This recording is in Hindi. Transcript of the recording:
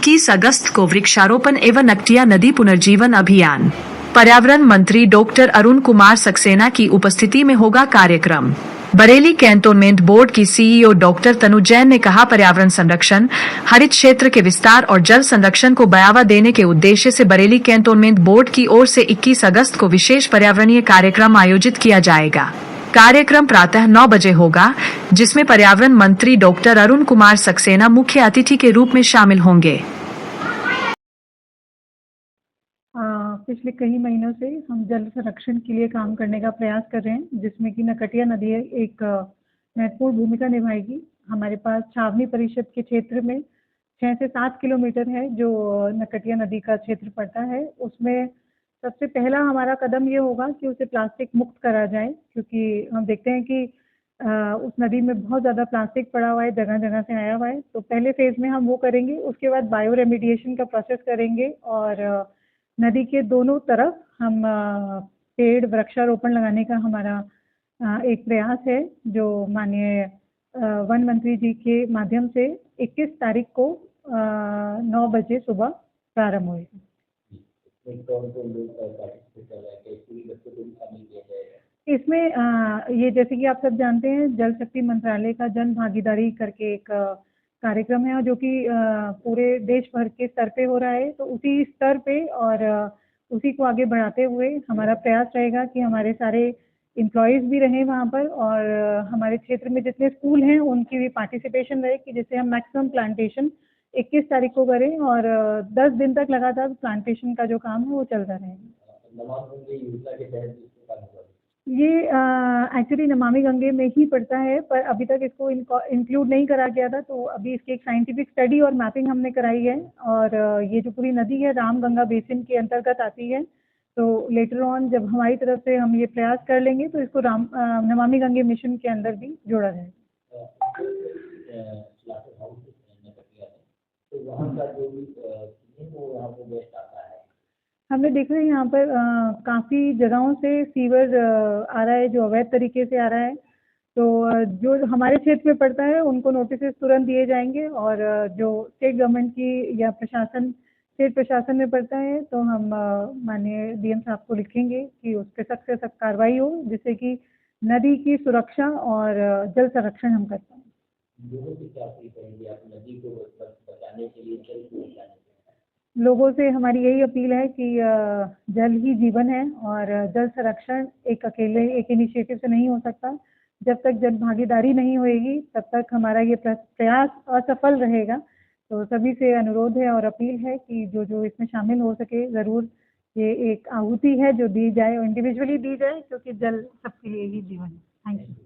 21 अगस्त को वृक्षारोपण एवं नकटिया नदी पुनर्जीवन अभियान। पर्यावरण मंत्री डॉक्टर अरुण कुमार सक्सेना की उपस्थिति में होगा कार्यक्रम। बरेली कैंटोनमेंट बोर्ड की सीईओ डॉक्टर तनु जैन ने कहा, पर्यावरण संरक्षण, हरित क्षेत्र के विस्तार और जल संरक्षण को बढ़ावा देने के उद्देश्य से बरेली कैंटोनमेंट बोर्ड की ओर से 21 अगस्त को विशेष पर्यावरणीय कार्यक्रम आयोजित किया जाएगा। कार्यक्रम प्रातः 9 बजे होगा, जिसमें पर्यावरण मंत्री डॉक्टर अरुण कुमार सक्सेना मुख्य अतिथि के रूप में शामिल होंगे। पिछले कई महीनों से हम जल संरक्षण के लिए काम करने का प्रयास कर रहे हैं, जिसमें कि नकटिया नदी एक महत्वपूर्ण भूमिका निभाएगी। हमारे पास छावनी परिषद के क्षेत्र में 6 से 7 किलोमीटर है जो नकटिया नदी का क्षेत्र पड़ता है। उसमें सबसे पहला हमारा कदम ये होगा कि उसे प्लास्टिक मुक्त करा जाए, क्योंकि हम देखते हैं कि उस नदी में बहुत ज़्यादा प्लास्टिक पड़ा हुआ है, जगह जगह से आया हुआ है। तो पहले फेज़ में हम वो करेंगे, उसके बाद बायो रेमिडिएशन का प्रोसेस करेंगे और नदी के दोनों तरफ हम पेड़ वृक्षारोपण लगाने का हमारा एक प्रयास है, जो माननीय वन मंत्री जी के माध्यम से 21 तारीख को 9 बजे सुबह प्रारंभ होगा। इसमें ये जैसे कि आप सब जानते हैं, जल शक्ति मंत्रालय का जन भागीदारी करके एक कार्यक्रम है जो कि पूरे देश भर के स्तर पे हो रहा है। तो उसी स्तर पे और उसी को आगे बढ़ाते हुए हमारा प्रयास रहेगा कि हमारे सारे एम्प्लॉयज़ भी रहें वहाँ पर और हमारे क्षेत्र में जितने स्कूल हैं उनकी भी पार्टिसिपेशन रहे, कि जिससे हम मैक्सिमम प्लांटेशन 21 तारीख को करें और 10 दिन तक लगातार प्लांटेशन का जो काम है वो चलता रहेगा। ये एक्चुअली नमामि गंगे में ही पड़ता है, पर अभी तक इसको इंक्लूड नहीं करा गया था। तो अभी इसकी एक साइंटिफिक स्टडी और मैपिंग हमने कराई है और ये जो पूरी नदी है राम गंगा बेसिन के अंतर्गत आती है। तो लेटर ऑन जब हमारी तरफ से हम ये प्रयास कर लेंगे तो इसको नमामि गंगे मिशन के अंदर भी जोड़ा जाएगा। हमने देखा है यहाँ पर काफ़ी जगहों से सीवर आ रहा है जो अवैध तरीके से आ रहा है। तो जो हमारे क्षेत्र में पड़ता है उनको नोटिस तुरंत दिए जाएंगे और जो स्टेट गवर्नमेंट की या स्टेट प्रशासन में पड़ता है तो हम माननीय डीएम साहब को लिखेंगे कि उस पर सख्त से सख्त कार्रवाई हो, जिससे कि नदी की सुरक्षा और जल संरक्षण हम कर पाएँ। लोगों से हमारी यही अपील है कि जल ही जीवन है और जल संरक्षण एक इनिशिएटिव से नहीं हो सकता। जब तक जन भागीदारी नहीं होएगी तब तक हमारा ये प्रयास असफल रहेगा। तो सभी से अनुरोध है और अपील है कि जो इसमें शामिल हो सके ज़रूर ये एक आहुति है जो दी जाए और इंडिविजुअली दी जाए, क्योंकि जल सबके लिए ही जीवन है। Thank you.